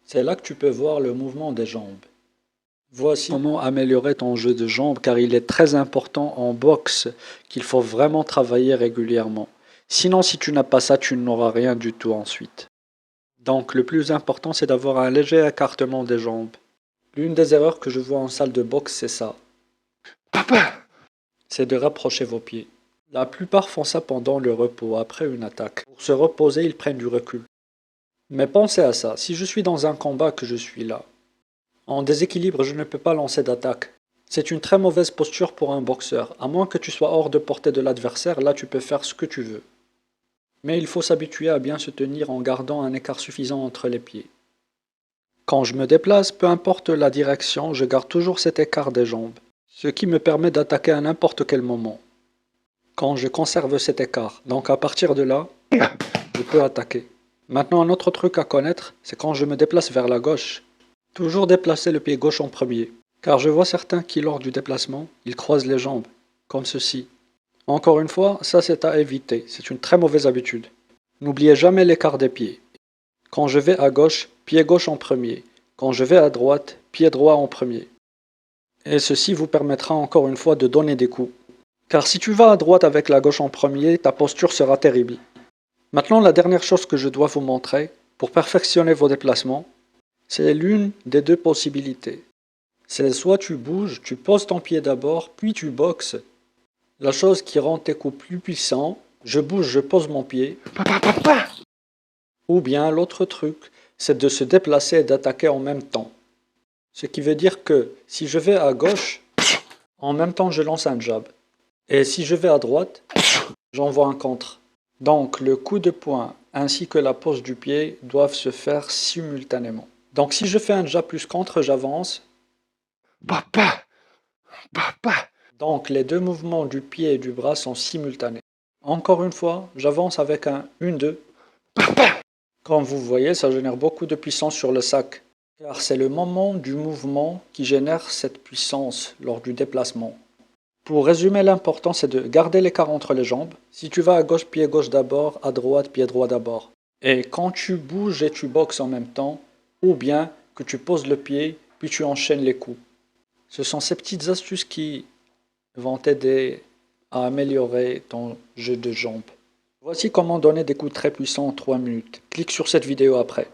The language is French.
C'est là que tu peux voir le mouvement des jambes. Voici comment améliorer ton jeu de jambes car il est très important en boxe qu'il faut vraiment travailler régulièrement. Sinon, si tu n'as pas ça, tu n'auras rien du tout ensuite. Donc, le plus important, c'est d'avoir un léger écartement des jambes. L'une des erreurs que je vois en salle de boxe, c'est ça. C'est de rapprocher vos pieds. La plupart font ça pendant le repos, après une attaque. Pour se reposer, ils prennent du recul. Mais pensez à ça, si je suis dans un combat que je suis là, en déséquilibre, je ne peux pas lancer d'attaque. C'est une très mauvaise posture pour un boxeur. À moins que tu sois hors de portée de l'adversaire, là tu peux faire ce que tu veux. Mais il faut s'habituer à bien se tenir en gardant un écart suffisant entre les pieds. Quand je me déplace, peu importe la direction, je garde toujours cet écart des jambes, ce qui me permet d'attaquer à n'importe quel moment. Quand je conserve cet écart, donc à partir de là, je peux attaquer. Maintenant, un autre truc à connaître, c'est quand je me déplace vers la gauche. Toujours déplacer le pied gauche en premier, car je vois certains qui, lors du déplacement, ils croisent les jambes, comme ceci. Encore une fois, ça c'est à éviter, c'est une très mauvaise habitude. N'oubliez jamais l'écart des pieds. Quand je vais à gauche, pied gauche en premier. Quand je vais à droite, pied droit en premier. Et ceci vous permettra encore une fois de donner des coups. Car si tu vas à droite avec la gauche en premier, ta posture sera terrible. Maintenant, la dernière chose que je dois vous montrer, pour perfectionner vos déplacements, c'est l'une des deux possibilités. C'est soit tu bouges, tu poses ton pied d'abord, puis tu boxes. La chose qui rend tes coups plus puissants, je bouge, je pose mon pied. Ou bien l'autre truc, c'est de se déplacer et d'attaquer en même temps. Ce qui veut dire que si je vais à gauche, en même temps je lance un jab. Et si je vais à droite, j'envoie un contre. Donc le coup de poing ainsi que la pose du pied doivent se faire simultanément. Donc si je fais un jab plus contre, j'avance. Donc les deux mouvements du pied et du bras sont simultanés. Encore une fois, j'avance avec un 1-2. Comme vous voyez, ça génère beaucoup de puissance sur le sac. Car c'est le moment du mouvement qui génère cette puissance lors du déplacement. Pour résumer, l'important c'est de garder l'écart entre les jambes. Si tu vas à gauche, pied gauche d'abord, à droite, pied droit d'abord. Et quand tu bouges et tu boxes en même temps, ou bien que tu poses le pied, puis tu enchaînes les coups. Ce sont ces petites astuces qui vont t'aider à améliorer ton jeu de jambes. Voici comment donner des coups très puissants en 3 minutes. Clique sur cette vidéo après.